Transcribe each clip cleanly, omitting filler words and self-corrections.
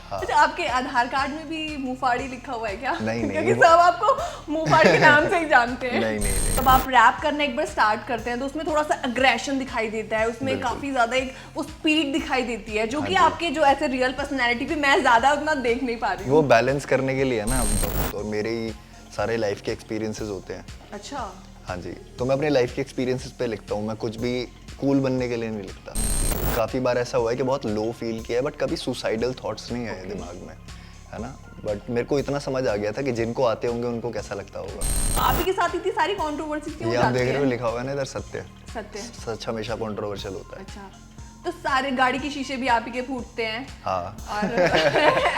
हाँ। अच्छा, आपके आधार कार्ड में भी मुफाड़ी लिखा हुआ है क्या? नहीं, नहीं, क्योंकि वो- सब आपको मुफाड़ी के नाम से ही जानते हैं। नहीं, नहीं, नहीं। जब आप रैप करना एक बार स्टार्ट करते हैं तो उसमें थोड़ा सा अग्रेशन दिखाई देता है, उसमें बिल्कुल। काफी ज्यादा एक वो स्पीड दिखाई देती है, जो हाँ कि जी। आपके जो ऐसे रियल पर्सनैलिटी पे मैं ज्यादा उतना देख नहीं पा रही वो हूँ। बैलेंस करने के लिए है ना, तो मेरे ही सारे लाइफ के एक्सपीरियंसेस होते हैं। अच्छा। हाँ जी, तो मैं अपने लाइफ के एक्सपीरियंसेस पे लिखता हूँ, मैं कुछ भी कूल बनने के लिए नहीं लिखता। काफ़ी बार ऐसा हुआ है कि बहुत लो फील किया है, बट कभी सुसाइडल थॉट्स नहीं आए दिमाग में, है ना। बट मेरे को इतना समझ आ गया था कि जिनको आते होंगे उनको कैसा लगता होगा। आप ही के साथ इतनी सारी कंट्रोवर्सी क्यों ये आप जाती देख रहे हो है? लिखा हुआ है ना इधर, सत्य। सत्य। सच हमेशा कंट्रोवर्शियल होता है। अच्छा, तो सारे गाड़ी के शीशे भी आप ही के फूटते हैं? हाँ। और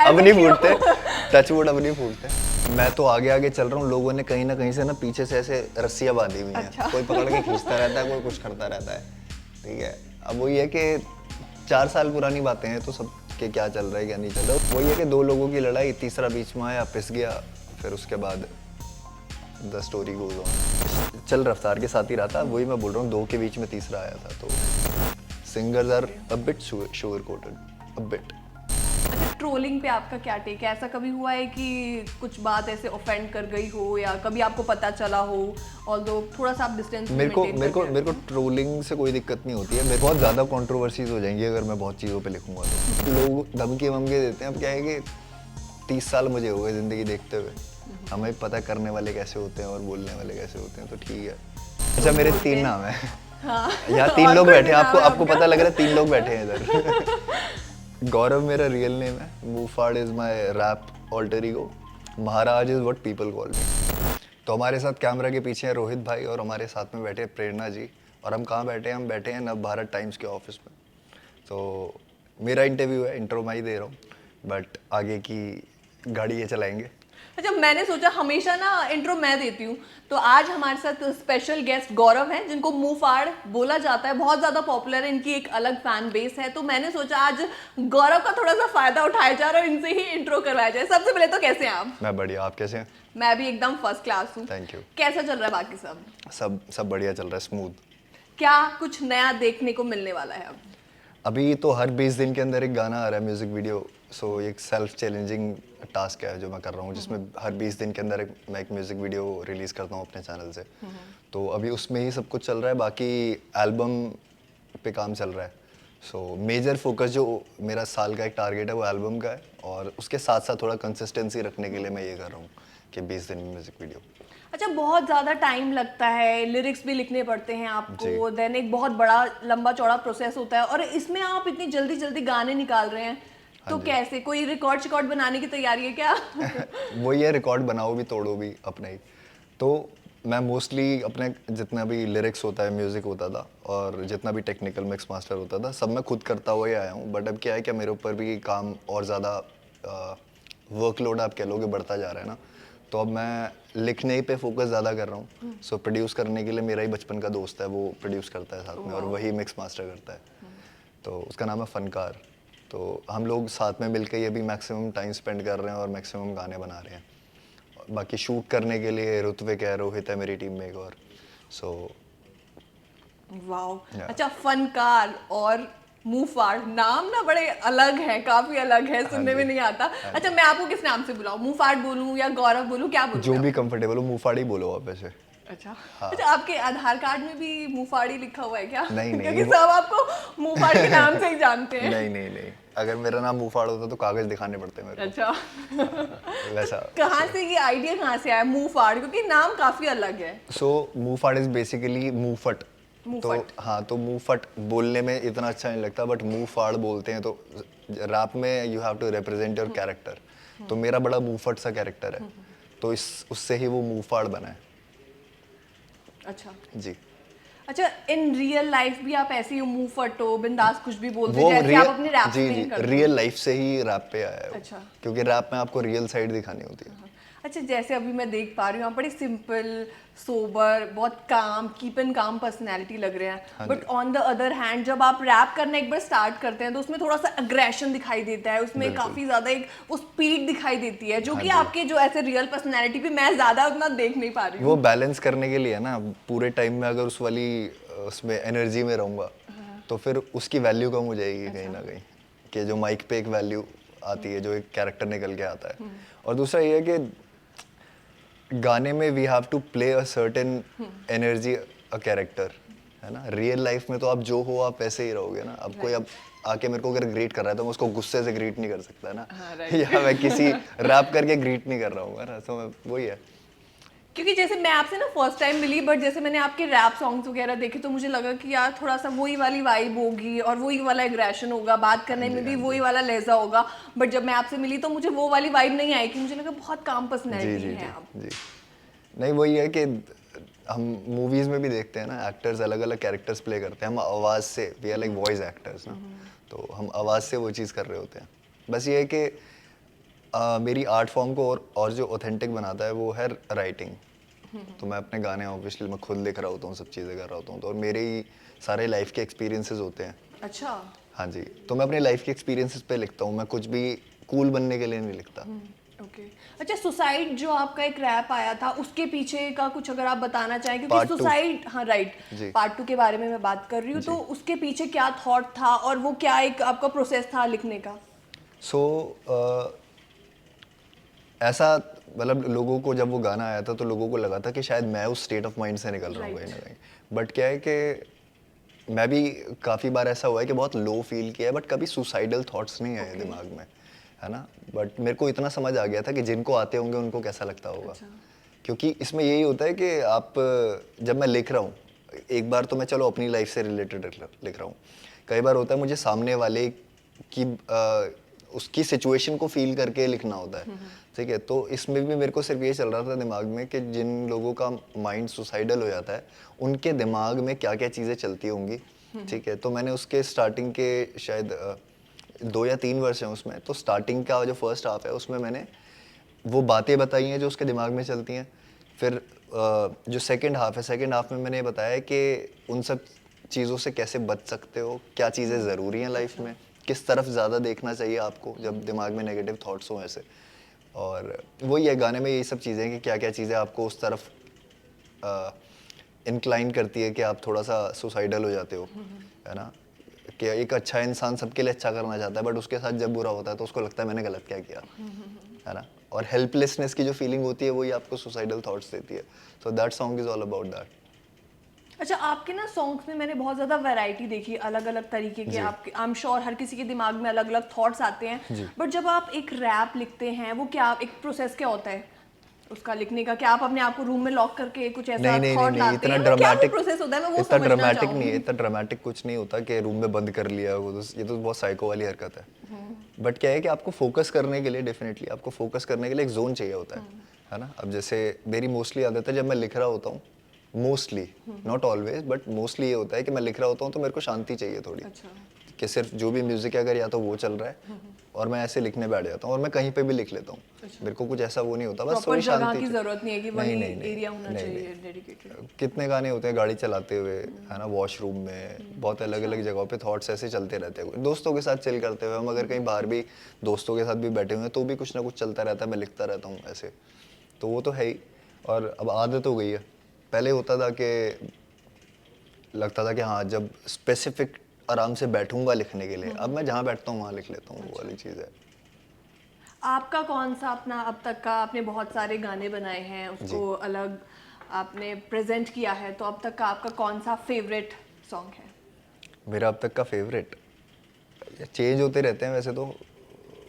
अब नहीं फूटते, टचवुड अब नहीं फूटते। मैं तो आगे आगे चल रहा हूँ, लोगों ने कहीं ना कहीं से ना पीछे से ऐसे रस्सियाँ बांधी हुई हैं। अच्छा। कोई पकड़ के खींचता रहता है, कोई कुछ करता रहता है। ठीक है, अब वही है कि 4 साल पुरानी बातें हैं, तो सब के क्या चल रहा है क्या नहीं चल रहा। वही है कि 2 लोगों की लड़ाई, तीसरा बीच में आया, पिस गया, फिर उसके बाद द स्टोरी गोज ऑन। चल रफ्तार के साथ ही रहा था, वही मैं बोल रहा हूँ, 2 के बीच में तीसरा आया था। तो singers are a bit sugar coated, a bit. अच्छा, ट्रोलिंग पे आपका क्या टेक है? ऐसा कभी हुआ है कि कुछ बात ऐसे ऑफेंड कर गई हो, या कभी आपको पता चला हो, ऑल्दो थोड़ा सा आप डिस्टेंस मेरे को ट्रोलिंग से कोई दिक्कत नहीं होती है। मेरे बहुत ज़्यादा कंट्रोवर्सीज हो जाएंगी अगर मैं बहुत चीज़ों पे लिखूंगा तो। लोग धमकी वमकी देते हैं। अब क्या है कि 30 साल मुझे हो गए ज़िंदगी देखते हुए, हमें पता करने वाले कैसे होते हैं और बोलने वाले कैसे होते हैं, तो ठीक है। अच्छा, मेरे 3 नाम है। हाँ। यहाँ 3 और लोग कोई बैठे भी हैं, नाम है आपको आपका? पता लग रहा है 3 लोग बैठे हैं इधर। गौरव मेरा रियल नेम है, मूफाड़ is my rap alter ego, Maharaj is what people call me. तो हमारे साथ कैमरा के पीछे हैं रोहित भाई, और हमारे साथ में बैठे प्रेरणा जी। और हम कहाँ बैठे हैं? हम बैठे हैं नव भारत टाइम्स के ऑफिस में। तो मेरा इंटरव्यू है, इंट्रो मैं ही दे रहा हूँ, बट आगे की गाड़ी ये चलाएंगे। अच्छा, मैंने सोचा हमेशा ना इंट्रो मैं देती हूँ, तो आज हमारे साथ स्पेशल गेस्ट गौरव हैं, जिनको मुंहफाड़ बोला जाता है, बहुत ज्यादा पॉपुलर है, इनकी एक अलग फैन बेस है। तो मैंने सोचा आज गौरव का थोड़ा सा फायदा उठाया जा रहा है और इनसे ही इंट्रो करवाया जाए। सबसे पहले तो कैसे हैं आप? मैं बढ़िया, आप कैसे हैं? मैं भी एकदम फर्स्ट क्लास हूँ। Thank you. कैसा चल रहा है बाकी सब? सब बढ़िया चल रहा है, स्मूथ। क्या कुछ नया देखने को मिलने वाला है अब? अभी तो हर 20 दिन के अंदर एक गाना आ रहा है, म्यूजिक वीडियो। सो एक सेल्फ चैलेंजिंग टास्क है जो मैं कर रहा हूँ, जिसमें हर 20 दिन के अंदर मैं एक म्यूजिक वीडियो रिलीज करता हूँ अपने चैनल से। तो अभी उसमें ही सब कुछ चल रहा है, बाकी एल्बम पे काम चल रहा है। सो मेजर फोकस जो मेरा साल का एक टारगेट है वो एल्बम का है, और उसके साथ साथ थोड़ा कंसिस्टेंसी रखने के लिए मैं ये कर रहा हूँ कि 20 दिन में म्यूजिक वीडियो। अच्छा, बहुत ज़्यादा टाइम लगता है, लिरिक्स भी लिखने पड़ते हैं आपको, देन एक बहुत बड़ा लंबा चौड़ा प्रोसेस होता है, और इसमें आप इतनी जल्दी जल्दी गाने निकाल रहे हैं, तो कैसे? कोई रिकॉर्ड बनाने की तैयारी है क्या? वही है, रिकॉर्ड बनाओ भी तोड़ो भी अपने ही। तो मैं मोस्टली अपने जितना भी लिरिक्स होता है, म्यूज़िक होता था, और जितना भी टेक्निकल मिक्स मास्टर होता था, सब मैं खुद करता हुआ ही आया हूँ। बट अब क्या है कि मेरे ऊपर भी काम और ज़्यादा वर्कलोड आप कह लोगे बढ़ता जा रहा है ना, तो अब मैं लिखने ही पे फोकस ज़्यादा कर रहा हूँ। सो प्रोड्यूस करने के लिए मेरा ही बचपन का दोस्त है, वो प्रोड्यूस करता है साथ में, और वही मिक्स मास्टर करता है। तो उसका नाम है फनकार। तो हम लोग साथ में मिलकर ये भी मैक्सिमम टाइम स्पेंड कर रहे हैं और मैक्सिमम गाने बना रहे हैं। बाकी शूट करने के लिए ऋत्विक है, रोहित है मेरी टीम में एक और। So wow. अच्छा, फनकार और मुंहफाड़, नाम ना बड़े अलग हैं, काफी अलग है, सुनने में नहीं आता। अच्छा, मैं आपको किस नाम से बुलाऊं? मुंहफाड़ बोलूं या गौरव बोलूं, क्या बोलूं? जो भी कंफर्टेबल हो, मुंहफाड़ी बोलो आप वैसे। अच्छा। अच्छा, आपके आधार कार्ड में भी मुंहफाड़ी लिखा हुआ है क्या? नहीं, नहीं, क्योंकि वो- सब आपको मुंहफाड़ के नाम से ही जानते हैं। नहीं, नहीं, नहीं, अगर मेरा नाम मुंहफाड़ होता तो कागज दिखाने पड़ते मेरे अच्छा। को, वैसा। कहाँ से ये आइडिया कहाँ से आया मुंहफाड़? क्योंकि नाम काफी अलग है। सो मुंहफाड़ इज बेसिकली मुंहफट। तो मुंहफट। हाँ, तो मुंहफट बोलने में इतना अच्छा नहीं लगता, बट मुंहफाड़ बोलते हैं। तो रैप में you have to represent your character. तो मेरा बड़ा मुंहफट सा कैरेक्टर है, तो इस उससे ही वो मुंहफाड़ बना है। अच्छा। जी। अच्छा, इन रियल लाइफ भी आप ऐसे ही मुंहफट हो, बिंदास कुछ भी बोलते वो जैसे रियल, आप अपने रैप जी में जी, करते हो? रियल लाइफ से ही रैप पे आया है वो। अच्छा। क्योंकि रैप में आपको रियल साइड दिखानी होती है। अच्छा, जैसे अभी मैं देख पा रही हूँ आप बड़े सिंपल, सोबर, बहुत काम, कीप एंड काम पर्सनैलिटी लग रहे हैं, हाँ but on the other hand जब आप रैप करना एक बार स्टार्ट करते हैं तो उसमें थोड़ा सा अग्रेशन दिखाई देता है, उसमें बिल्कुल। काफी ज्यादा एक वो स्पीड दिखाई देती है, जो हाँ कि जी। आपके जो ऐसे रियल पर्सनैलिटी पे मैं ज्यादा उतना देख नहीं पा रही वो हूँ। बैलेंस करने के लिए ना, पूरे टाइम में अगर उस वाली उसमें एनर्जी में रहूंगा तो फिर उसकी वैल्यू कम हो जाएगी कहीं ना कहीं, कि जो माइक पे एक वैल्यू आती है, जो एक कैरेक्टर निकल के आता है। और दूसरा ये है कि गाने में we have to play a certain energy a character, है ना। रियल लाइफ में तो आप जो हो आप वैसे ही रहोगे ना। अब कोई अब आके मेरे को अगर ग्रीट कर रहा है तो मैं उसको गुस्से से ग्रीट नहीं कर सकता ना। हाँ, right. या मैं किसी रैप करके ग्रीट नहीं कर रहा हूँ ना, तो वही है। क्योंकि जैसे मैं आपसे ना फर्स्ट टाइम मिली, बट जैसे मैंने आपके रैप सॉन्ग्स वगैरह देखे तो मुझे लगा कि यार थोड़ा सा वही वाली वाइब होगी और वही वाला एग्रेशन होगा, बात करने में भी वही वाला लहजा होगा। बट जब मैं आपसे मिली तो मुझे वो वाली वाइब नहीं आई, कि मुझे लगा बहुत काम जी पर्सनैलिटी जी है जी आप। जी। नहीं, वही है कि हम मूवीज में भी देखते हैं ना, एक्टर्स अलग अलग कैरेक्टर्स प्ले करते हैं। हम आवाज़ से, we are like voice actors ना, तो हम आवाज़ से वो चीज़ कर रहे होते हैं। बस ये है कि मेरी आर्ट फॉर्म को और जो ऑथेंटिक बनाता है वो है राइटिंग। तो मैं अपने गाने ऑब्वियसली मैं खुद लिख रहा होता हूँ, सब चीज़ें कर रहा होता हूँ, तो और मेरे ही सारे लाइफ के एक्सपीरियंसेस होते हैं। अच्छा। हाँ जी, तो मैं अपने लाइफ के एक्सपीरियंसेस पे लिखता हूँ, मैं कुछ भी कूल बनने के लिए नहीं लिखता। ओके। अच्छा, सुसाइड जो आपका एक रैप आया था, उसके पीछे का कुछ अगर आप बताना चाहें, क्योंकि Part two। सुसाइड, हाँ राइट, जी पार्ट 2 के बारे में मैं बात कर रही हूँ, जी। तो उसके पीछे क्या थॉट था और वो क्या एक आपका प्रोसेस था लिखने का? सो ऐसा, मतलब लोगों को जब वो गाना आया था तो लोगों को लगा था कि शायद मैं उस स्टेट ऑफ माइंड से निकल रहा हूँ कहीं ना कहीं। बट क्या है कि मैं भी काफ़ी बार ऐसा हुआ है कि बहुत लो फील किया है, बट कभी सुसाइडल थॉट्स नहीं आए दिमाग में, है ना। बट मेरे को इतना समझ आ गया था कि जिनको आते होंगे उनको कैसा लगता होगा। अच्छा। क्योंकि इसमें यही होता है कि आप, जब मैं लिख रहा हूँ, एक बार तो मैं चलो अपनी लाइफ से रिलेटेड लिख रहा हूँ, कई बार होता है मुझे सामने वाले की उसकी सिचुएशन को फील करके लिखना होता है, ठीक है। तो इसमें भी मेरे को सिर्फ ये चल रहा था दिमाग में कि जिन लोगों का माइंड सुसाइडल हो जाता है उनके दिमाग में क्या क्या चीज़ें चलती होंगी, ठीक है। तो मैंने उसके स्टार्टिंग के शायद 2 या 3 वर्ष हैं उसमें, तो स्टार्टिंग का जो फर्स्ट हाफ है उसमें मैंने वो बातें बताई हैं जो उसके दिमाग में चलती हैं। फिर जो सेकंड हाफ है, सेकंड हाफ में मैंने ये बताया कि उन सब चीज़ों से कैसे बच सकते हो, क्या चीज़ें ज़रूरी हैं लाइफ में, किस तरफ ज़्यादा देखना चाहिए आपको जब दिमाग में नेगेटिव थॉट्स हों ऐसे। और वही है, गाने में यही सब चीज़ें हैं कि क्या क्या चीज़ें आपको उस तरफ इंक्लाइन करती है कि आप थोड़ा सा सुसाइडल हो जाते हो, है ना। कि एक अच्छा इंसान सबके लिए अच्छा करना चाहता है, बट उसके साथ जब बुरा होता है तो उसको लगता है मैंने गलत क्या किया, है ना। और हेल्पलेसनेस की जो फीलिंग होती है वही आपको सुसाइडल थॉट्स देती है। So that song is all about that. अच्छा, आपके ना सॉन्ग्स में मैंने बहुत ज़्यादा वैरायटी देखी, अलग अलग तरीके के। जी। आपके, आई एम श्योर हर किसी के दिमाग में अलग अलग थॉट्स आते हैं, जी। बट जब आप एक रैप लिखते हैं, वो क्या एक प्रोसेस क्या होता है उसका लिखने का? क्या आप अपने आप को रूम में लॉक करके कुछ ऐसा नहीं नहीं नहीं थॉट नहीं, लाते इतना हैं, मतलब क्या वो ड्रामेटिक, प्रोसेस होता है, मैं वो इतना समझना ड्रामेटिक नहीं है, चाहूंगी। इतना ड्रामेटिक कुछ नहीं होता कि रूम में बंद कर लिया वो तो, ये तो बहुत साइको वाली हरकत है। बट क्या है कि आपको फोकस करने के लिए, डेफिनेटली आपको फोकस करने के लिए एक जोन चाहिए होता है ना। अब जैसे मेरी मोस्टली आदत है जब मैं लिख रहा होता हूँ, mostly, not always but mostly ये होता है कि मैं लिख रहा होता हूँ तो मेरे को शांति चाहिए थोड़ी, अच्छा। कि सिर्फ जो भी म्यूजिक है अगर या तो वो चल रहा है और मैं ऐसे लिखने बैठ जाता हूँ, और मैं कहीं पे भी लिख लेता हूँ। मेरे को कुछ ऐसा वो नहीं होता, बस प्रॉपर थोड़ी जगह शांति की चाहिए। जरूरत नहीं है कि नहीं वही नहीं नहीं एरिया होना नहीं चाहिए नहीं। डेडिकेटेड। कितने गाने होते हैं गाड़ी चलाते हुए, है ना, वॉशरूम में, बहुत अलग अलग जगहों पे थॉट्स ऐसे चलते रहते हैं। दोस्तों के साथ चिल करते हुए, हम अगर कहीं बाहर भी दोस्तों के साथ भी बैठे हुए हैं तो भी कुछ ना कुछ चलता रहता है, मैं लिखता रहता हूँ ऐसे। तो वो तो है ही, और अब आदत हो गई है। पहले होता था कि लगता था कि हाँ जब स्पेसिफिक आराम से बैठूंगा लिखने के लिए, अब मैं जहाँ बैठता हूँ वहाँ लिख लेता हूँ, वो वाली चीज़ है। आपका कौन सा अपना अब तक का, आपने बहुत सारे गाने बनाए हैं, उसको अलग आपने प्रेजेंट किया है, तो अब तक का आपका कौन सा फेवरेट सॉन्ग है? मेरा अब तक का फेवरेट चेंज होते रहते हैं वैसे तो।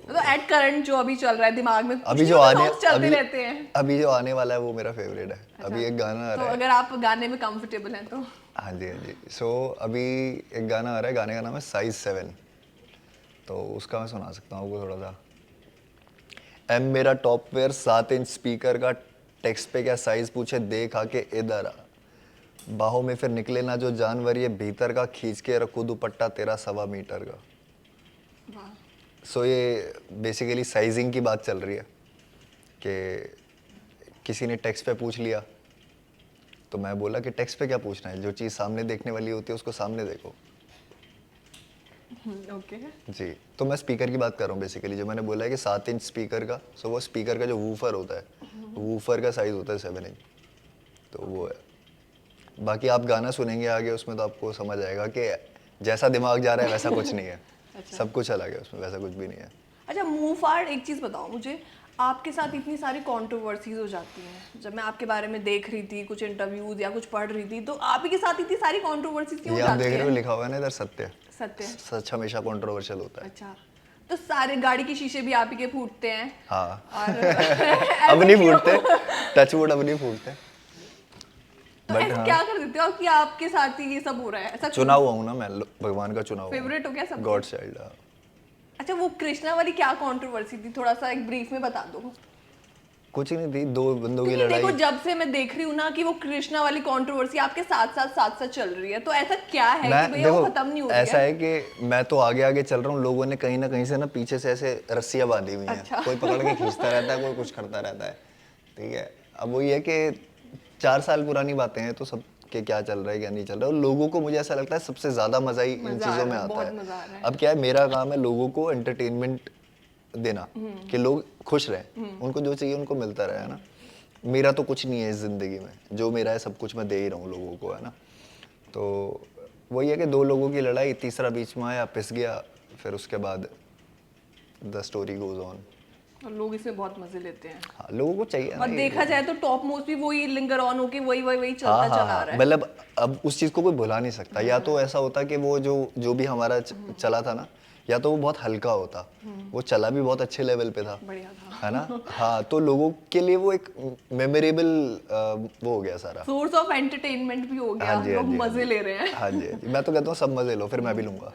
तो एट करंट जो अभी चल रहा है दिमाग में, कुछ अभी नहीं जो होता, आने songs चलते रहते हैं। अभी जो आने वाला है वो मेरा फेवरेट है। अभी एक गाना आ तो रहा है। अगर आप गाने में कंफर्टेबल हैं तो हाँ जी हाँ जी। सो अभी एक गाना आ रहा है, गाने का नाम है साइज 7, तो उसका मैं सुना सकता हूँ आपको थोड़ा सा। एम मेरा टॉप वेयर 7 इंच स्पीकर का, टेक्स्ट पे क्या साइज पूछे देख आके इधर आ, बाहों में फिर निकले ना जो जानवर ये भीतर का, खींच के रखू दुपट्टा तेरा 1.25 मीटर का। वाह। सो ये बेसिकली साइजिंग की बात चल रही है कि किसी ने टेक्स्ट पे पूछ लिया तो मैं बोला कि टेक्स्ट पे क्या पूछना है, जो चीज़ सामने देखने वाली होती है उसको सामने देखो। ओके। जी, तो मैं स्पीकर की बात कर रहा हूँ बेसिकली, जो मैंने बोला है कि 7 इंच स्पीकर का, सो वो स्पीकर का जो वूफर होता है, वूफर का साइज़ होता है 7 इंच, तो वो है। बाकी आप गाना सुनेंगे आगे उसमें तो आपको समझ आएगा कि जैसा दिमाग जा रहा है वैसा कुछ नहीं है। अच्छा। सब कुछ अलग है उसमें, वैसा कुछ भी नहीं है। अच्छा, मूव फाड़, एक चीज़ बताओ मुझे, आपके साथ इतनी सारी कंट्रोवर्सीज हो जाती हैं। जब मैं आपके बारे में देख रही थी कुछ इंटरव्यूज या कुछ पढ़ रही थी, तो आप ही के साथ इतनी सारी कंट्रोवर्सीज क्यों ये हो आप जाती देख रहे हो हैं? लिखा हुआ है ना इधर, सत्य। सत्य। सच हमेशा कंट्रोवर्शियल होता है। अच्छा, तो सारे गाड़ी के शीशे भी आप ही के फूटते हैं? हाँ। और अब ऐसे नहीं क्यों? फूटते, टच वुड अब नहीं फूटते। तो बट ऐसे हाँ, क्या कर देते हो कि आपके साथ ही ये सब हो रहा है? ऐसा चुना हुआ हूँ ना मैं, भगवान का चुना हुआ हूँ। फेवरेट हो क्या सबके? God child. अच्छा, वो कृष्णा वाली क्या कंट्रोवर्सी थी, थोड़ा सा एक ब्रीफ में बता दो। कुछ नहीं थी, दो बंदों की क्योंकि देखो, लड़ाई। जब से मैं देख रही हूँ ना कि वो कृष्णा वाली कंट्रोवर्सी आपके साथ साथ चल रही है, तो ऐसा क्या है कि मैं भैया वो देखो, खत्म नहीं हो रही ऐसा है? है कि मैं तो आगे आगे चल रहा हूँ, लोगों ने कहीं ना कहीं से ना पीछे से ऐसे रस्सियां बांधी हुई हैं। अच्छा। कोई पकड़ के खींचता रहता है, कोई कुछ करता रहता है। ठीक है, अब वही है कि 4 साल पुरानी बातें हैं, तो सब के क्या चल रहा है क्या नहीं चल रहा है। और लोगों को मुझे ऐसा लगता है सबसे ज्यादा मजा ही इन मजा आ चीजों में रहा है, आता बहुत है। मजा आ रहा है। अब क्या है, मेरा काम है लोगों को एंटरटेनमेंट देना, कि लोग खुश रहें, उनको जो चाहिए उनको मिलता रहे, है ना। मेरा तो कुछ नहीं है इस जिंदगी में, जो मेरा है सब कुछ मैं दे ही रहा हूँ लोगों को, है ना। तो वही है कि दो लोगों की लड़ाई, तीसरा बीच में आया, पिस गया, फिर उसके बाद द स्टोरी गोज ऑन। और लोग इसमें बहुत मजे लेते हैं। हाँ, लोगों को चाहिए ना और ये। देखा जाए तो टॉप मोस्ट भी वही लिंगर ऑन होके वही वही वही हाँ चलता हाँ चला आ हाँ, रहा है। मतलब अब उस चीज को कोई भुला नहीं सकता। या तो ऐसा होता कि वो जो जो भी हमारा चला था ना, या तो वो बहुत हल्का होता, वो चला भी बहुत अच्छे लेवल पे था, बढ़िया था। है ना। हाँ, तो लोगों के लिए वो एक मेमोरेबल वो हो गया सारा। सोर्स ऑफ एंटरटेनमेंट भी हो हाँ गया, जी, हाँ लोग जी, हाँ मजे जी। ले रहे हैं। हाँ जी, हाँ जी, मैं तो कहता हूँ सब मजे लो, फिर मैं भी लूंगा।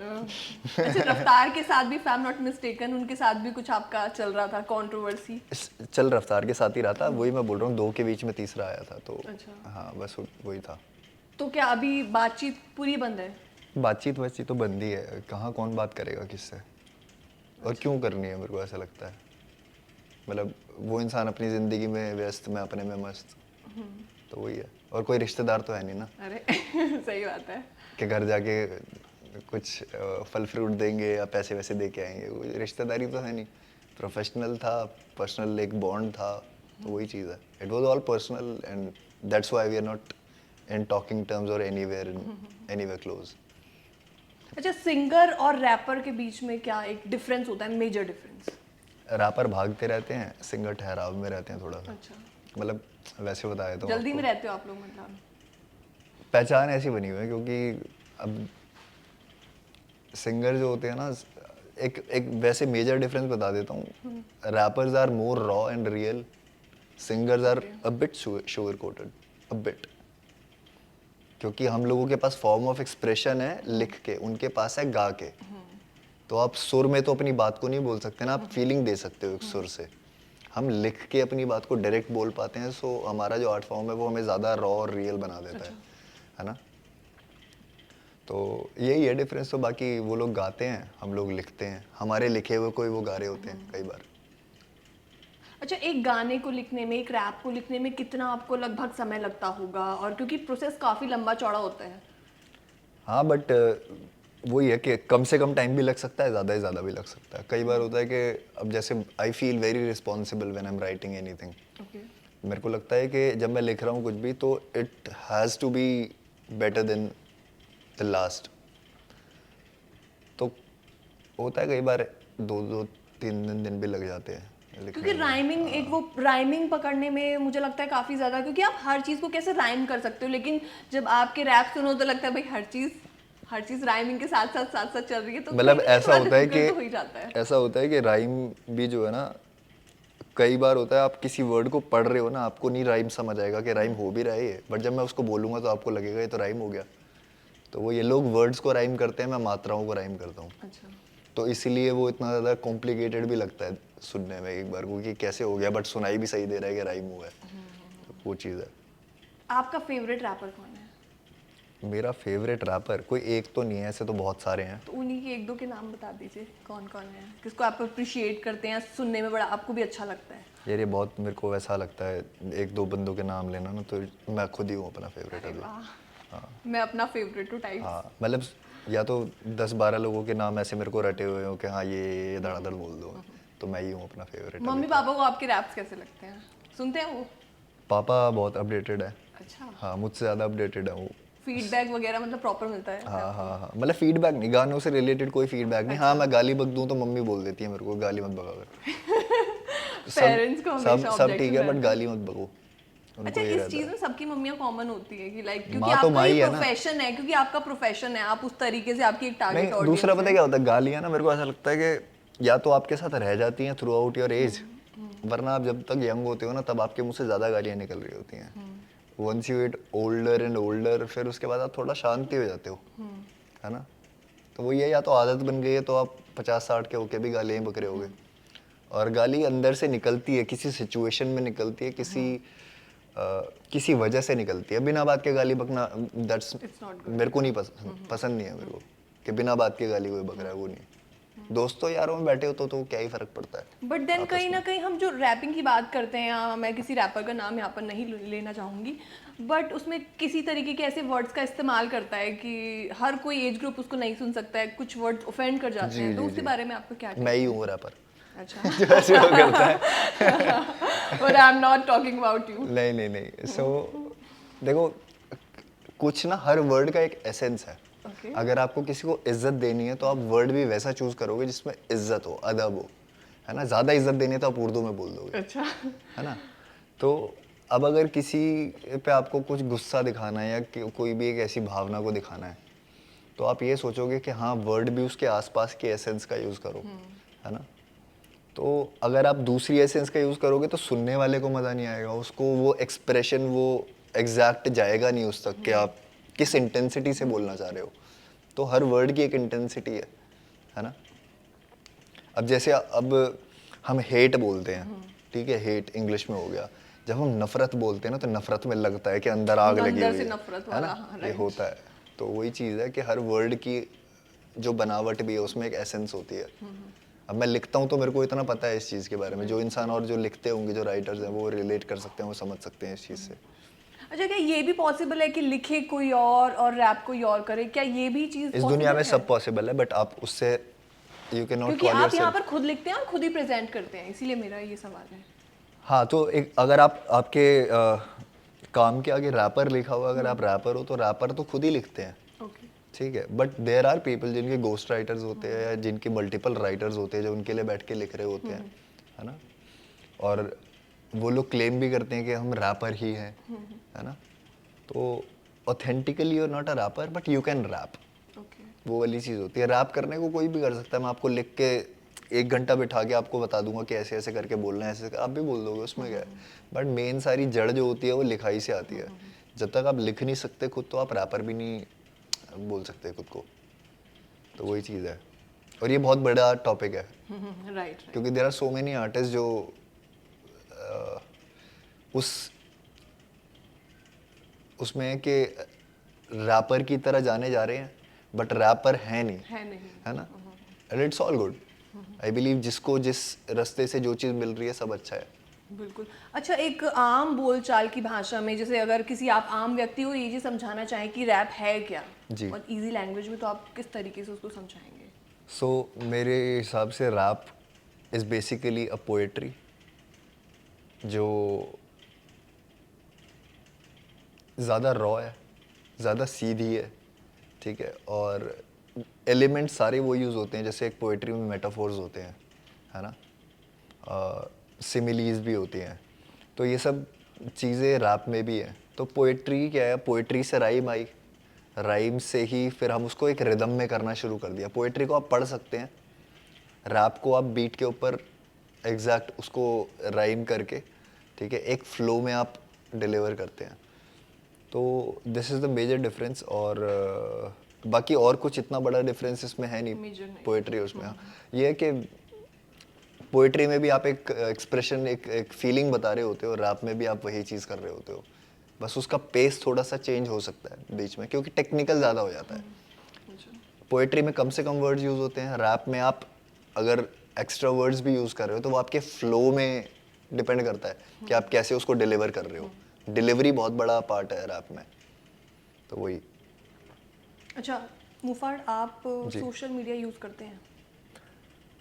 अच्छा, रफ्तार के साथ भी, if I am not mistaken, उनके साथ भी कुछ आपका चल रहा था कंट्रोवर्सी? चल रफ्तार के साथ ही रहा था, वही मैं बोल रहा हूँ, दो के बीच में तीसरा आया था, तो अच्छा, हाँ बस वही था। तो क्या अभी बातचीत पूरी बंद है? बातचीत तो बंद ही है, कहाँ कौन बात करेगा किससे, और क्यों करनी है, मेरे को ऐसा लगता है। मतलब वो इंसान अपनी ज़िंदगी में व्यस्त, मैं अपने में मस्त, तो वही है। और कोई रिश्तेदार तो है नहीं ना अरे सही बात है। कि घर जाके कुछ फल फ्रूट देंगे या पैसे वैसे दे के आएंगे, वो रिश्तेदारी तो है नहीं। प्रोफेशनल था, पर्सनल एक बॉन्ड था, तो वही चीज़ है। It was all personal and that's why we are not in talking terms or anywhere close. अच्छा, सिंगर और रैपर के बीच में क्या एक डिफरेंस होता है, मेजर डिफरेंस? रैपर भागते रहते हैं, सिंगर ठहराव में रहते हैं थोड़ा सा। अच्छा, मतलब वैसे बताया तो जल्दी आपको में रहते हो आप लोग मतलब? पहचान ऐसी बनी हुई है, क्योंकि अब सिंगर जो होते हैं ना, एक एक वैसे मेजर डिफरेंस बता देता हूँ। Rappers are more raw and real, singers are a bit sugar coated, a bit. क्योंकि हम लोगों के पास फॉर्म ऑफ एक्सप्रेशन है लिख के, उनके पास है गा के। तो आप सुर में तो अपनी बात को नहीं बोल सकते ना, आप फीलिंग दे सकते हो एक सुर से। हम लिख के अपनी बात को डायरेक्ट बोल पाते हैं, सो हमारा जो आर्ट फॉर्म है वो हमें ज़्यादा रॉ और रियल बना देता है ना। तो यही है डिफरेंस। तो बाकी वो लोग गाते हैं, हम लोग लिखते हैं, हमारे लिखे हुए कोई वो गा रहे होते हैं कई बार। अच्छा, एक गाने को लिखने में, एक रैप को लिखने में कितना आपको लगभग समय लगता होगा? और क्योंकि प्रोसेस काफी लंबा चौड़ा होता है। हाँ, बट वही है कि कम से कम टाइम भी लग सकता है, ज़्यादा से ज़्यादा भी लग सकता है। कई बार होता है कि अब जैसे I feel very responsible when I am writing anything. Okay. मेरे को लगता है कि जब मैं लिख रहा हूँ कुछ भी, तो it has to be better than the last. तो होता है कई बार 2-3 दिन भी लग जाते हैं लिखने क्योंकि में। राइमिंग, एक वो राइमिंग पकड़ने में मुझे लगता है काफी ज्यादा, क्योंकि आप हर चीज को कैसे राइम कर सकते हो, लेकिन जब आपके रैप सुनो तो लगता है भाई हर चीज राइमिंग के साथ साथ चल रही है, तो मतलब कहीं ना कहीं ऐसा थोड़ा होता है difficult तो हो ही जाता है। कि ऐसा होता है कि राइम भी जो है ना, कई बार होता है आप किसी वर्ड को पढ़ रहे हो ना, आपको नहीं राइम समझ आएगा कि राइम हो भी रहा है ये, बट जब मैं उसको बोलूंगा तो आपको लगेगा ये तो राइम हो गया। तो वो ये लोग वर्ड्स को राइम करते हैं, मैं मात्राओं को राइम करता हूँ। अच्छा, तो इसीलिए वो इतना ज़्यादा कॉम्प्लिकेटेड भी लगता है सुनने में एक बार को, कि कैसे हो गया, बट सुनाई भी सही दे रहा है कि राइम हुआ है। तो वो चीज़ है। आपका फेवरेट रैपर कौन है? मेरा फेवरेट रैपर कोई एक तो नहीं है, ऐसे तो बहुत सारे हैं। तो उन्हीं के एक दो के नाम बता दीजिए, कौन कौन है, किसको आप अप्रिशिएट करते हैं, सुनने में बड़ा आपको भी अच्छा लगता है? यार ये बहुत मेरे को वैसा लगता है, एक दो बंदों के नाम लेना ना, तो मैं खुद ही हूँ अपना फेवरेट अरे अभी। वाह, मैं अपना फेवरेट हूँ टाइप्स। हाँ, मतलब या तो 10-12 लोगों के नाम ऐसे मेरे को रटे हुए हो कि हाँ ये धड़ाधड़ बोल दो, तो मैं ही हूँ अपना फेवरेट अभी। मम्मी पापा को आपके रैप्स कैसे लगते हैं, सुनते हैं वो? पापा बहुत अपडेटेड है। अच्छा, हाँ, मुझसे ज़्यादा अपडेटेड है वो। फीडबैक वगैरह मतलब प्रॉपर मिलता है? हाँ हाँ हाँ, मतलब फीडबैक नहीं, गानों से रिलेटेड कोई फीडबैक नहीं। हाँ, मैं गाली बक दूं तो मम्मी बोल देती है मेरे को गाली मत बका कर। सब पेरेंट्स को सब हमेशा सब ठीक ऑब्जेक्शन है, बट रहता है। गाली मत बको, अच्छा, उनको ये इस रहता चीज है। में सबकी मम्मियाँ कॉमन होती है कि लाइक क्योंकि माँ तो आपका माँ ये ही है ना। प्रोफेशन है, क्योंकि आपका प्रोफेशन है, आप उस तरीके से, आपकी एक टारगेट नहीं, दूसरा ऑडियंस पता है। है क्या होता है, गालियाँ ना मेरे को ऐसा लगता है कि या तो आपके साथ रह जाती हैं थ्रू आउट योर एज, वरना आप जब तक यंग होते हो ना तब आपके मुंह से ज़्यादा गालियाँ निकल रही होती हैं। Once you get older and older, फिर उसके बाद आप थोड़ा शांति हो जाते हो, है ना। तो वो ये, या तो आदत बन गई है तो आप 50-60 के होके भी गालियाँ ही बक रहे होगे। और गाली अंदर से निकलती है, किसी सिचुएशन में निकलती है, किसी वजह से निकलती है। बिना बात के गाली बकना, दैट्स इट्स नॉट गुड। मेरे को नहीं पसंद नहीं है मेरे को, कि बिना बात के गाली कोई बक रहा है, वो नहीं। दोस्तों यारों में बैठे हो तो क्या ही फर्क पड़ता है बट देन आपस कहीं ना में। कहीं हम जो रैपिंग की बात करते हैं, या मैं किसी रैपर का नाम यहाँ पर नहीं लेना चाहूँगी, बट उसमें किसी तरीके के ऐसे वर्ड्स का इस्तेमाल करता है कि हर कोई एज ग्रुप उसको नहीं सुन सकता है, कुछ वर्ड्स ऑफेंड कर जाते जी हैं, तो जी उसके जी, बारे में आपका क्या मैं ही take हूँ रैपर है? जो ऐसे वो करता है। अच्छा। But I am not talking about you. नहीं नहीं नहीं, सो देखो, कुछ ना, हर वर्ड का एक एसेंस है। ओके। अगर आपको किसी को इज्जत देनी है तो आप वर्ड भी वैसा चूज करोगे जिसमें इज्जत हो, अदब हो, है ना। ज़्यादा इज्जत देनी है तो आप उर्दू में बोल दोगे, अच्छा। है ना। तो अब अगर किसी पे आपको कुछ गुस्सा दिखाना है या कोई भी एक ऐसी भावना को दिखाना है, तो आप ये सोचोगे कि हाँ, वर्ड भी उसके आसपास के एसेंस का यूज़ करो, है ना। तो अगर आप दूसरी एसेंस का यूज़ करोगे तो सुनने वाले को मज़ा नहीं आएगा, उसको वो एक्सप्रेशन, वो एग्जैक्ट जाएगा नहीं उस तक कि आप किस इंटेंसिटी से बोलना चाह रहे हो। तो हर वर्ड की एक इंटेंसिटी है ना। अब जैसे अब हम हेट बोलते हैं, ठीक है, हेट इंग्लिश में हो गया। जब हम नफरत बोलते हैं ना तो नफरत में लगता है कि अंदर आग लगी अंदर हुई से है नफरत है वाला, ना। हाँ, ये राइट। होता है। तो वही चीज़ है कि हर वर्ड की जो बनावट भी है उसमें एक एसेंस होती है। अब मैं लिखता हूँ तो मेरे को इतना पता है इस चीज़ के बारे में, जो इंसान और जो लिखते होंगे, जो राइटर्स हैं, वो रिलेट कर सकते हैं, वो समझ सकते हैं इस चीज़ से। अच्छा, क्या ये भी पॉसिबल है कि लिखे कोई और रैप कोई और करे? क्या ये भी चीज़ इस दुनिया पॉसिबल में है? सब पॉसिबल है, बट आप उससे, यू कैन नॉट क्योंकि कॉल आप यहाँ योरसेल्फ। पर खुद लिखते हैं और खुद ही प्रेजेंट करते हैं, इसीलिए मेरा ये सवाल है। हाँ, तो एक, अगर आप आपके काम के आगे रैपर लिखा हुआ, अगर आप रैपर हो तो रैपर तो खुद ही लिखते हैं, ओके। ठीक है। बट देयर आर पीपल जिनके गोस्ट राइटर्स होते हैं या जिनके मल्टीपल राइटर्स होते हैं जो उनके लिए बैठ के लिख रहे होते हैं, है ना। और वो लोग क्लेम भी करते हैं कि हम रैपर ही हैं, है ना। तो authentically you are not a rapper, but you can rap. Okay. वो वाली चीज़ होती है। रैप करने को कोई भी कर सकता है। मैं आपको लिख के 1 घंटा बिठा के आपको बता दूंगा कि ऐसे ऐसे करके बोलना है, ऐसे आप भी बोल दोगे, उसमें क्या है। बट मेन सारी जड़ जो होती है वो लिखाई से आती है। जब तक आप लिख नहीं सकते खुद, तो आप रैपर भी नहीं बोल सकते खुद को। तो वही चीज़ है, और ये बहुत बड़ा टॉपिक है, राइट, राइट। क्योंकि there are so many artist जो अ, उस उसमें है कि रैपर की तरह जाने जा रहे हैं, बट रैपर है नहीं, है नहीं। है ना। And it's all good. I believe जिसको जिस रास्ते से जो चीज़ मिल रही है सब अच्छा है। बिल्कुल। अच्छा, एक आम बोलचाल की भाषा में, जैसे अगर किसी आप आम व्यक्ति को ये चीज़ समझाना चाहें कि रैप है क्या, जी। और इजी लैंग्वेज में, तो आप किस तरीके से उसको समझाएंगे? सो मेरे हिसाब से rap is basically a poetry जो ज़्यादा रॉ है, ज़्यादा सीधी है, ठीक है। और एलिमेंट सारे वो यूज़ होते हैं, जैसे एक पोएट्री में मेटाफोर्स होते हैं, है ना, सिमिलीज भी होती हैं। तो ये सब चीज़ें रैप में भी हैं। तो पोएट्री क्या है, पोएट्री से राइम आई, राइम से ही फिर हम उसको एक रिदम में करना शुरू कर दिया। पोएट्री को आप पढ़ सकते हैं, रैप को आप बीट के ऊपर एग्जैक्ट उसको राइम करके, ठीक है, एक फ्लो में आप डिलीवर करते हैं। तो this is the major difference. और बाकी और कुछ इतना बड़ा डिफरेंस इसमें है नहीं, Major नहीं। पोएट्री उसमें। हाँ, ये है कि पोएट्री में भी आप एक एक्सप्रेशन, एक फीलिंग बता रहे होते हो, रैप में भी आप वही चीज़ कर रहे होते हो, बस उसका पेस थोड़ा सा चेंज हो सकता है बीच में, क्योंकि टेक्निकल ज़्यादा हो जाता है। अच्छा। पोएट्री में कम से कम वर्ड्स यूज़ होते हैं, रैप में आप अगर एक्स्ट्रा वर्ड्स भी यूज़ कर रहे हो तो वो आपके फ्लो में डिपेंड करता है कि आप कैसे उसको डिलीवर कर रहे हो। डिलीवरी बहुत बड़ा पार्ट है रैप में, तो वही। अच्छा मुफाड़, आप जी। सोशल मीडिया यूज़ करते हैं?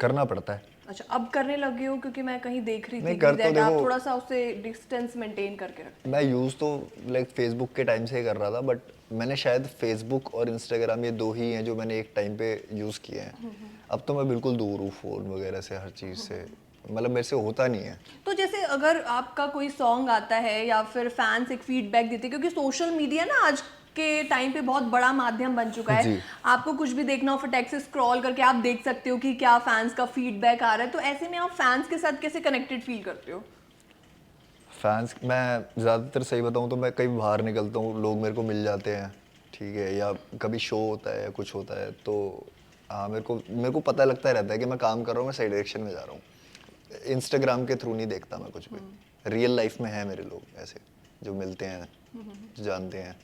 करना पड़ता है। अच्छा, अब करने लगे हो? क्योंकि मैं कहीं देख रही थी नहीं कि कर तो that आप देखो, थोड़ा सा उससे डिस्टेंस मेंटेन करके रखते मैं यूज़ तो लाइक फेसबुक के टाइम से ही कर रहा था, बट मैंने शायद फेसबुक और इंस्टाग्राम ये दो ही हैं जो मैंने एक टाइम पे यूज़ किए हैं। अब तो मैं बिल्कुल दूर हूँ फ़ोन वगैरह से, हर चीज़ से, मतलब मेरे से होता नहीं है। हैं। तो जैसे अगर आपका कोई सॉन्ग आता है या फिर फैंस एक फीडबैक देते हैं, क्योंकि सोशल मीडिया ना आज के टाइम पे बहुत बड़ा माध्यम बन चुका है। जी। आपको कुछ भी देखना हो फटाक से स्क्रॉल करके आप देख सकते हो कि क्या फैंस का फीडबैक आ रहा है, तो ऐसे में आप फैंस के साथ कैसे कनेक्टेड फील करते हो? फैंस, मैं ज़्यादातर सही बताऊँ तो मैं कहीं बाहर निकलता हूँ, लोग मेरे को मिल जाते हैं, ठीक है, या कभी शो होता है या कुछ होता है, तो हाँ मेरे को पता लगता रहता है कि मैं काम कर रहा हूँ, मैं सही डायरेक्शन में जा रहा हूँ। इंस्टाग्राम के थ्रू नहीं देखता मैं कुछ भी। रियल लाइफ में है मेरे लोग ऐसे जो मिलते हैं, जो जानते हैं,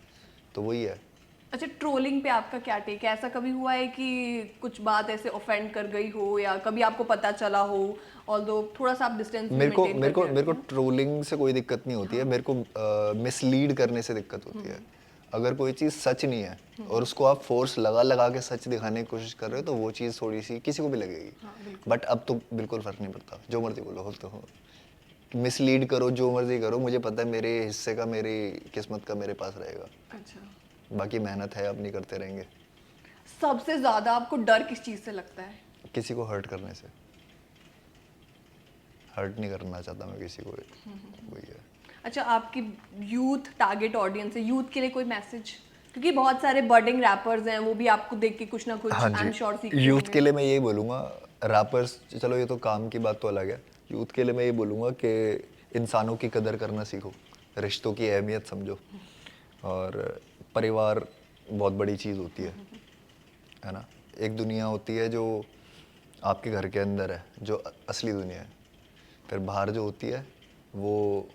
तो वही है। अच्छा, ट्रोलिंग पे आपका क्या टेक है? ऐसा कभी हुआ है कि कुछ बात ऐसे ऑफेंड कर गई हो या कभी आपको पता चला हो, ऑल्दो थोड़ा सा आप डिस्टेंस भी मेरे को मेंटेन मेरे को करके मेरे रखते को हैं? ट्रोलिंग से कोई दिक्कत नहीं होती है, मेरे को मिसलीड करने से दिक्कत होती है। अगर कोई चीज़ सच नहीं है और उसको आप फोर्स लगा लगा के सच दिखाने की कोशिश कर रहे हो, तो वो चीज़ थोड़ी सी किसी को भी लगेगी। हाँ, बिल्कुल। बट अब तो बिल्कुल फर्क नहीं पड़ता, जो मर्जी बोलो, हो तो हो, मिसलीड करो, जो मर्जी करो, मुझे पता है मेरे हिस्से का, मेरी किस्मत का मेरे पास रहेगा। अच्छा, बाकी मेहनत है, अपनी करते रहेंगे। सबसे ज्यादा आपको डर किस चीज से लगता है? किसी को हर्ट करने से, हर्ट नहीं करना चाहता मैं किसी को, वही है। अच्छा, आपकी यूथ टारगेट ऑडियंस है, यूथ के लिए कोई मैसेज? क्योंकि बहुत सारे बर्डिंग रैपर्स हैं, वो भी आपको देख के कुछ ना कुछ हाँ आई जी, एम श्योर सीखते यूथ होंगे। के लिए मैं यही बोलूँगा, रैपर्स चलो ये तो काम की बात तो अलग है, यूथ के लिए मैं ये बोलूँगा कि इंसानों की कदर करना सीखो, रिश्तों की अहमियत समझो, और परिवार बहुत बड़ी चीज़ होती है ना। एक दुनिया होती है जो आपके घर के अंदर है, जो असली दुनिया है, फिर बाहर जो होती है वो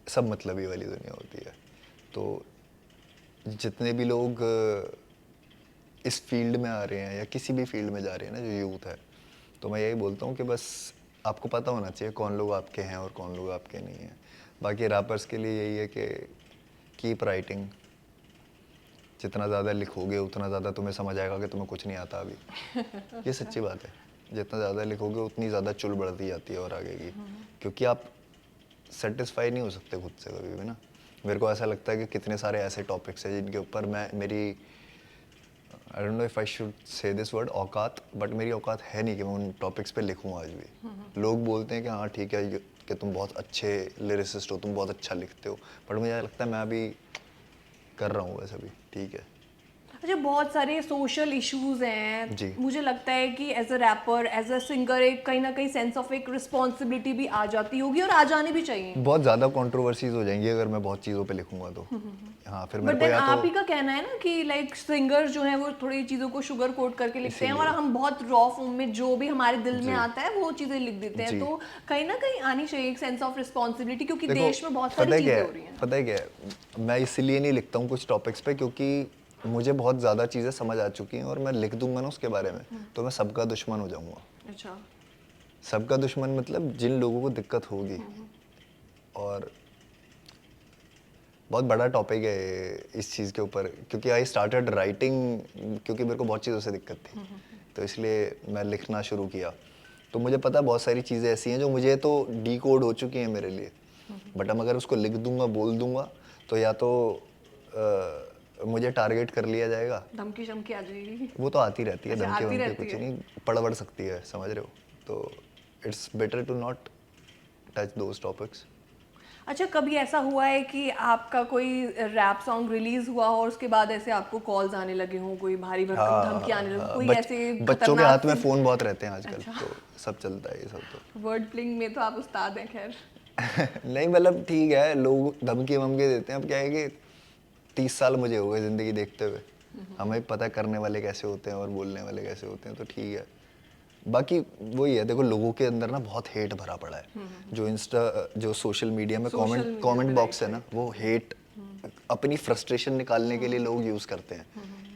सब मतलबी वाली दुनिया होती है। तो जितने भी लोग इस फील्ड में आ रहे हैं या किसी भी फील्ड में जा रहे हैं ना, जो यूथ है, तो मैं यही बोलता हूँ कि बस आपको पता होना चाहिए कौन लोग आपके हैं और कौन लोग आपके नहीं हैं। बाकी रैपर्स के लिए यही है कि कीप राइटिंग, जितना ज़्यादा लिखोगे उतना ज़्यादा तुम्हें समझ आएगा कि तुम्हें कुछ नहीं आता अभी। ये सच्ची बात है, जितना ज़्यादा लिखोगे उतनी ज़्यादा चुल बढ़ती जाती है और आगे की, क्योंकि आप सेटिस्फाई नहीं हो सकते खुद से कभी भी ना। मेरे को ऐसा लगता है कि कितने सारे ऐसे टॉपिक्स हैं जिनके ऊपर मैं मेरी, I don't know if I should say this word, औकात, बट मेरी औकात है नहीं कि मैं उन टॉपिक्स पे लिखूं आज भी। लोग बोलते हैं कि हाँ ठीक है कि तुम बहुत अच्छे लिरिसिस्ट हो, तुम बहुत अच्छा लिखते हो, बट मुझे लगता है मैं अभी कर रहा हूँ वैसे भी, ठीक है। अच्छा, बहुत सारे सोशल इश्यूज हैं। जी। मुझे लगता है कि as a rapper, as a singer, एक कहीं ना कहीं सेंस ऑफ एक रिस्पॉन्सिबिलिटी भी आ जाती होगी और आ जानी भी चाहिए। बहुत ज़्यादा कंट्रोवर्सीज हो जाएंगी अगर मैं बहुत चीज़ों पे लिखूंगा तो। हाँ फिर बट मेरे को देन या तो आप ही का कहना है ना कि लाइक सिंगर्स जो हैं वो थोड़ी चीज़ों को शुगर कोट करके लिखते हैं और इसीलिए हम बहुत रॉ फॉर्म में जो भी हमारे दिल में जी आता है वो चीज़ें लिख देते हैं। जी। तो कहीं ना कहीं आनी चाहिए एक सेंस ऑफ रिस्पॉन्सिबिलिटी, क्योंकि देखो देश में बहुत सारी पता है क्या चीज़ें है, हो रही हैं। पता है क्या है, मैं इसीलिए नहीं लिखता हूँ कुछ टॉपिक्स पे, क्योंकि मुझे बहुत ज़्यादा चीज़ें समझ आ चुकी हैं, और मैं लिख दूंगा ना उसके बारे में तो मैं सबका दुश्मन हो जाऊंगा। अच्छा। सबका दुश्मन मतलब जिन लोगों को दिक्कत होगी, और बहुत बड़ा टॉपिक है ये इस चीज़ के ऊपर, क्योंकि आई स्टार्टेड राइटिंग क्योंकि मेरे को बहुत चीज़ों से दिक्कत थी, तो इसलिए मैं लिखना शुरू किया। तो मुझे पता है बहुत सारी चीज़ें ऐसी हैं जो मुझे तो डी कोड हो चुकी हैं मेरे लिए, बट अब अगर उसको लिख दूंगा, बोल दूंगा, तो या तो मुझे टारगेट कर लिया जाएगा, धमकी शमकी आ जाएगी? वो तो आती रहती है, अच्छा, धमकी आती वमकी रहती कुछ है। नहीं, पड़ बढ़ सकती है, समझ रहे हो, तो it's better to not touch those topics. अच्छा, कभी ऐसा हुआ है कि आपका कोई रैप सॉन्ग रिलीज हुआ हो और उसके बाद ऐसे आपको कॉल्स आने लगे हों, कोई भारी भरकम धमकी आने लगी, हाँ, कोई ऐसे बच्चों के खतरनाक हाथ में सी? फ़ोन बहुत रहते हैं आजकल, अच्छा। तो सब चलता है ये सब तो। वर्ड प्लेइंग में तो आप उस्ताद हैं, खैर। नहीं मतलब ठीक है, लोग धमकी वमकी देते हैं, अब क्या है कि 30 साल मुझे हो गए ज़िंदगी देखते हुए, हमें पता है करने वाले कैसे होते हैं और बोलने वाले कैसे होते हैं, तो ठीक है। बाकी वही है, देखो लोगों के अंदर ना बहुत हेट भरा पड़ा है, जो सोशल मीडिया में सोशल कमेंट मीडिया पे, कमेंट बॉक्स राइट है ना, राइट। वो हेट अपनी फ्रस्ट्रेशन निकालने के लिए लोग यूज़ करते हैं,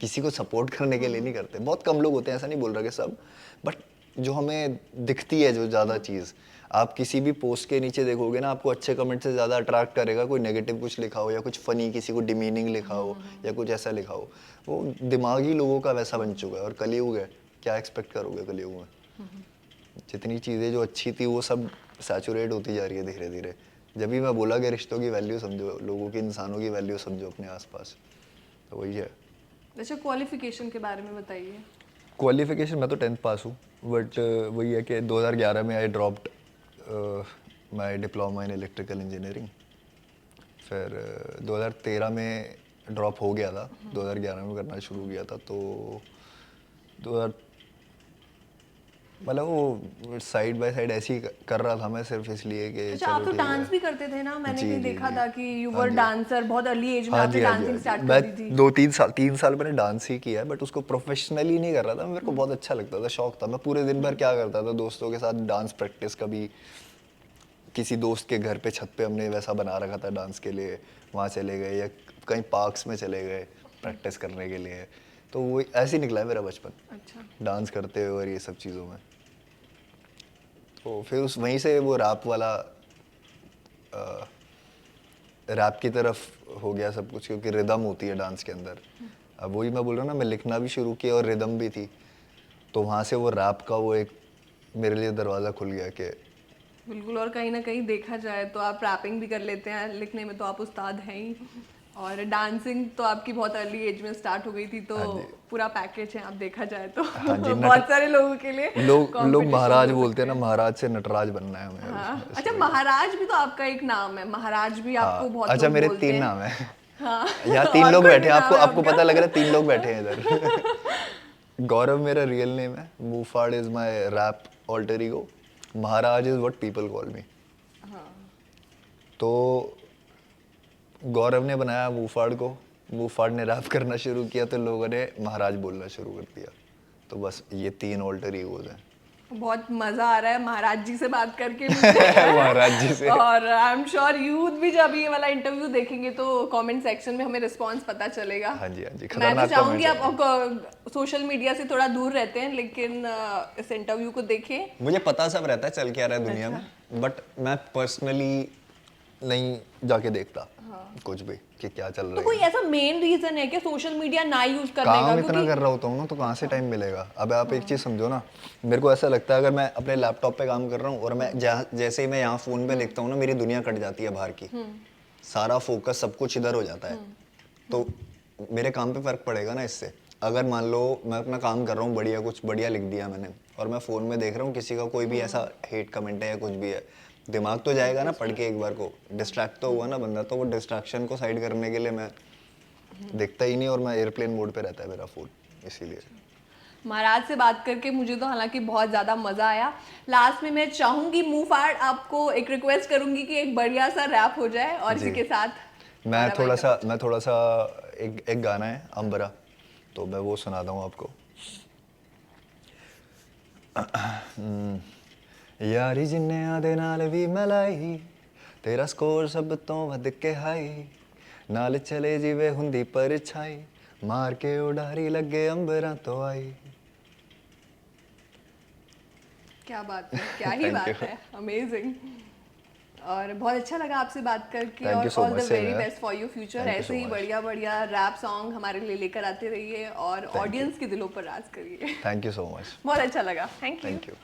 किसी को सपोर्ट करने के लिए नहीं करते। बहुत कम लोग होते हैं, ऐसा नहीं बोल रहा कि सब, बट जो हमें दिखती है जो ज़्यादा चीज़, आप किसी भी पोस्ट के नीचे देखोगे ना, आपको अच्छे कमेंट से ज़्यादा अट्रैक्ट करेगा कोई नेगेटिव कुछ लिखा हो या कुछ फनी किसी को डिमीनिंग लिखा हो या कुछ ऐसा लिखा हो। वो दिमागी लोगों का वैसा बन चुका है, और कलयुग है, क्या एक्सपेक्ट करोगे कलयुग में। जितनी चीज़ें जो अच्छी थी वो सब सैचुरेट होती जा रही है धीरे धीरे। जब भी मैं बोला कि रिश्तों की वैल्यू समझो, लोगों की, इंसानों की वैल्यू समझो अपने आसपास, तो वही है। अच्छा, क्वालिफिकेशन के बारे में बताइए। क्वालिफिकेशन मैं तो 10th पास हूँ, बट वही है कि 2011 में I dropped my diploma in electrical engineering. फिर 2013 में ड्रॉप हो गया था, 2011 में करना शुरू किया था। तो 2000 मतलब वो साइड बाय साइड ऐसे ही कर रहा था मैं, सिर्फ इसलिए कि अच्छा, आप तो ठीक है। डांस भी करते थे ना, मैंने जी कहीं जी देखा जी। था कि यू हाँ वर जी। डांसर, बहुत अर्ली एज में हाँ आपने जी, हाँ जी, हाँ डांसिंग जी। स्टार्ट कर दी मैं थी। 2-3 साल मैंने डांस ही किया है, बट उसको प्रोफेशनली नहीं कर रहा था। मेरे को बहुत अच्छा लगता था, शौक था। मैं पूरे दिन भर क्या करता था, दोस्तों के साथ डांस प्रैक्टिस, कभी किसी दोस्त के घर पे छत पे हमने वैसा बना रखा था डांस के लिए, वहाँ चले गए, या कहीं पार्क्स में चले गए प्रैक्टिस करने के लिए। तो वो ऐसे ही निकला है मेरा बचपन, अच्छा, डांस करते हुए और ये सब चीज़ों में। तो फिर उस वहीं से वो रैप वाला, रैप की तरफ हो गया सब कुछ, क्योंकि रिदम होती है डांस के अंदर। अब वही मैं बोल रहा हूँ ना, मैं लिखना भी शुरू किया और रिदम भी थी, तो वहाँ से वो रैप का वो एक मेरे लिए दरवाज़ा खुल गया कि बिल्कुल। और कहीं ना कहीं देखा जाए तो आप रैपिंग भी कर लेते हैं, लिखने में तो आप उस्ताद हैं ही, और डांसिंग तो आपकी बहुत अर्ली एज में स्टार्ट हो गई थी, तो हाँ जी। पूरा पैकेज है आप देखा जाए तो। हाँ जी। बहुत सारे लोगों के लिए लोग competition महाराज हो बोलते हैं सकते ना, महाराज से नटराज बनना है हमें। हाँ, बस अच्छा, वही। महाराज भी तो आपका एक नाम है, महाराज भी आपको हाँ, बहुत अच्छा, लोग मेरे बोलते 3 हैं। नाम है। हाँ। यहाँ 3 और लोग कोई बैठे भी हैं, नाम आपको है आपको आपका? पता लग रहा है 3 लोग बैठे हैं इधर। गौरव मेरा रियल नेम है, मूफाड़ is my rap alter ego, Maharaj is what people call me. तो गौरव ने बनाया मूफाड़ को, मूफाड़ ने रैप करना शुरू किया, तो लोगों ने महाराज बोलना शुरू कर दिया। तो बस ये 3 ऑल्टर ईगोज हैं। बहुत मजा आ रहा है महाराज जी से बात करके मुझे। महाराज जी से। और आई एम श्योर यूथ भी जब ये वाला इंटरव्यू देखेंगे तो कमेंट सेक्शन में हमें रिस्पांस पता चलेगा। हाँ जी, हाँ जी, मैं तो खतरनाक चाहूंगी कमेंट्स आप सोशल मीडिया से थोड़ा दूर रहते हैं, लेकिन इस इंटरव्यू को देखें। मुझे पता सब रहता है चल क्या रहा है दुनिया अच्छा। में, बट मैं पर्सनली नहीं जाके देखता कुछ भी कि क्या चल तो रहा कोई है। ऐसा मेन रीजन है कि सोशल मीडिया ना यूज करने का? काम इतना क्योंकि कर रहा होता हूँ ना, तो कहाँ से टाइम मिलेगा। अब आप एक चीज़ समझो ना, मेरे को ऐसा लगता है अगर मैं अपने लैपटॉप पे काम कर रहा हूँ और मैं जैसे ही मैं यहाँ फ़ोन पे देखता हूँ ना, मेरी दुनिया कट जाती है बाहर की, सारा फोकस सब कुछ इधर हो जाता है। तो मेरे काम पे फ़र्क पड़ेगा ना इससे। अगर मान लो मैं अपना काम कर रहा हूँ, बढ़िया कुछ बढ़िया लिख दिया मैंने, और मैं फ़ोन में देख रहा हूँ किसी का कोई भी ऐसा हेट कमेंट है या कुछ भी है, दिमाग तो जाएगा ना पढ़ के, एक बार को डिस्ट्रैक्ट तो हुआ ना बंदा। तो वो डिस्ट्रैक्शन को साइड करने के लिए मैं देखता ही नहीं, और मैं एयरप्लेन मोड पे रहता है मेरा फ़ोन, इसीलिए। महाराज से बात करके मुझे तो हालांकि बहुत ज़्यादा मज़ा आया। लास्ट में मैं चाहूंगी मूफाड़, आपको एक रिक्वेस्ट करूंगी कि एक बढ़िया सा रैप हो जाए, और इसी जी। के साथ मैं हमारा थोड़ा सा एक गाना है अंबरा, तो मैं वो सुनाता हूँ आपको। यारी जिन्नियां दे नाल वी मलाई, तेरा स्कोर सब तो वध के हाई, नाल चले जिवे हुंदी परछाई, मार के उडारी लगे अंबरा तो आई। क्या बात है, क्या ही Thank बात you. है, अमेजिंग। और बहुत अच्छा लगा आपसे बात करके, Thank और you so all the much, same very here. Best for your future. Thank you ऐसे so ही much. बढ़िया बढ़िया रैप सॉन्ग हमारे लिए लेकर आते रहिए, और you. ऑडियंस के दिलों पर राज करिए। Thank you so much. बहुत अच्छा लगा, थैंक यू। Thank you.